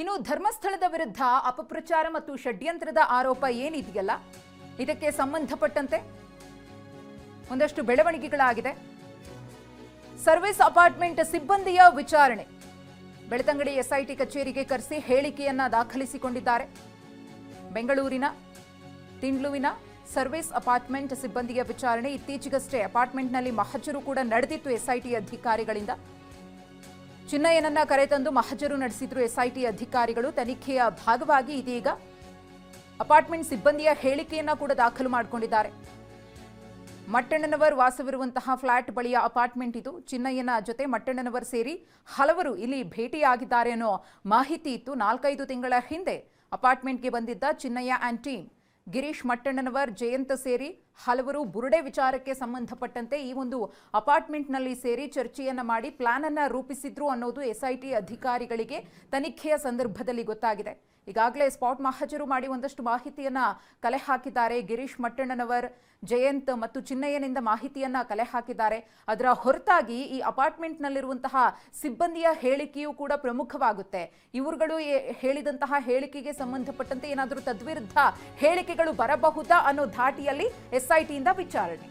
ಇನ್ನು ಧರ್ಮಸ್ಥಳದ ವಿರುದ್ಧ ಅಪಪ್ರಚಾರ ಮತ್ತು ಷಡ್ಯಂತ್ರದ ಆರೋಪ ಏನಿದೆಯಲ್ಲ, ಇದಕ್ಕೆ ಸಂಬಂಧಪಟ್ಟಂತೆ ಒಂದಷ್ಟು ಬೆಳವಣಿಗೆಗಳಾಗಿದೆ. ಸರ್ವಿಸ್ ಅಪಾರ್ಟ್ಮೆಂಟ್ ಸಿಬ್ಬಂದಿಯ ವಿಚಾರಣೆ ಬೆಳ್ತಂಗಡಿ ಎಸ್ಐಟಿ ಕಚೇರಿಗೆ ಕರೆಸಿ ಹೇಳಿಕೆಯನ್ನ ದಾಖಲಿಸಿಕೊಂಡಿದ್ದಾರೆ. ಬೆಂಗಳೂರಿನ ತಿಂಡ್ಲುವಿನ ಸರ್ವಿಸ್ ಅಪಾರ್ಟ್ಮೆಂಟ್ ಸಿಬ್ಬಂದಿಯ ವಿಚಾರಣೆ ಇತ್ತೀಚೆಗಷ್ಟೇ ಅಪಾರ್ಟ್ಮೆಂಟ್ನಲ್ಲಿ ಮಹಜರು ಕೂಡ ನಡೆದಿತ್ತು. ಎಸ್ಐಟಿ ಅಧಿಕಾರಿಗಳಿಂದ ಚಿನ್ನಯ್ಯನನ್ನ ಕರೆತಂದು ಮಹಜರು ನಡೆಸಿದ್ರು ಎಸ್ಐಟಿ ಅಧಿಕಾರಿಗಳು. ತನಿಖೆಯ ಭಾಗವಾಗಿ ಇದೀಗ ಅಪಾರ್ಟ್ಮೆಂಟ್ ಸಿಬ್ಬಂದಿಯ ಹೇಳಿಕೆಯನ್ನ ಕೂಡ ದಾಖಲು ಮಾಡಿಕೊಂಡಿದ್ದಾರೆ. ಮಟ್ಟಣ್ಣನವರ್ ವಾಸವಿರುವಂತಹ ಫ್ಲಾಟ್ ಬಳಿಯ ಅಪಾರ್ಟ್ಮೆಂಟ್ ಇದು. ಚಿನ್ನಯ್ಯನ ಜೊತೆ ಮಟ್ಟಣ್ಣನವರ್ ಸೇರಿ ಹಲವರು ಇಲ್ಲಿ ಭೇಟಿಯಾಗಿದ್ದಾರೆ ಅನ್ನೋ ಮಾಹಿತಿ ಇತ್ತು. 4-5 ತಿಂಗಳ ಹಿಂದೆ ಅಪಾರ್ಟ್ಮೆಂಟ್ಗೆ ಬಂದಿದ್ದ ಚಿನ್ನಯ್ಯ ಆ್ಯಂಡ್ ಟೀಮ್, ಗಿರೀಶ್ ಮಟ್ಟಣ್ಣನವರ್, ಜಯಂತ್ ಸೇರಿ ಹಲವರು ಬುರುಡೆ ವಿಚಾರಕ್ಕೆ ಸಂಬಂಧಪಟ್ಟಂತೆ ಈ ಒಂದು ಅಪಾರ್ಟ್ಮೆಂಟ್ನಲ್ಲಿ ಸೇರಿ ಚರ್ಚೆಯನ್ನ ಮಾಡಿ ಪ್ಲಾನ್ ಅನ್ನ ರೂಪಿಸಿದ್ರು ಅನ್ನೋದು ಎಸ್ಐಟಿ ಅಧಿಕಾರಿಗಳಿಗೆ ತನಿಖೆಯ ಸಂದರ್ಭದಲ್ಲಿ ಗೊತ್ತಾಗಿದೆ. ಈಗಾಗಲೇ ಸ್ಪಾಟ್ ಮಹಜರು ಮಾಡಿ ಒಂದಷ್ಟು ಮಾಹಿತಿಯನ್ನ ಕಲೆ ಹಾಕಿದ್ದಾರೆ. ಗಿರೀಶ್ ಮಟ್ಟಣ್ಣನವರ್, ಜಯಂತ್ ಮತ್ತು ಚಿನ್ನಯ್ಯನಿಂದ ಮಾಹಿತಿಯನ್ನ ಕಲೆ ಹಾಕಿದ್ದಾರೆ. ಅದರ ಹೊರತಾಗಿ ಈ ಅಪಾರ್ಟ್ಮೆಂಟ್ನಲ್ಲಿರುವಂತಹ ಸಿಬ್ಬಂದಿಯ ಹೇಳಿಕೆಯೂ ಕೂಡ ಪ್ರಮುಖವಾಗುತ್ತೆ. ಇವರುಗಳು ಹೇಳಿದಂತಹ ಹೇಳಿಕೆಗೆ ಸಂಬಂಧಪಟ್ಟಂತೆ ಏನಾದರೂ ತದ್ವಿರುದ್ಧ ಹೇಳಿಕೆಗಳು ಬರಬಹುದಾ ಅನ್ನೋ ಧಾಟಿಯಲ್ಲಿ ಎಸ್ಐಟಿಯಿಂದ ವಿಚಾರಣೆ.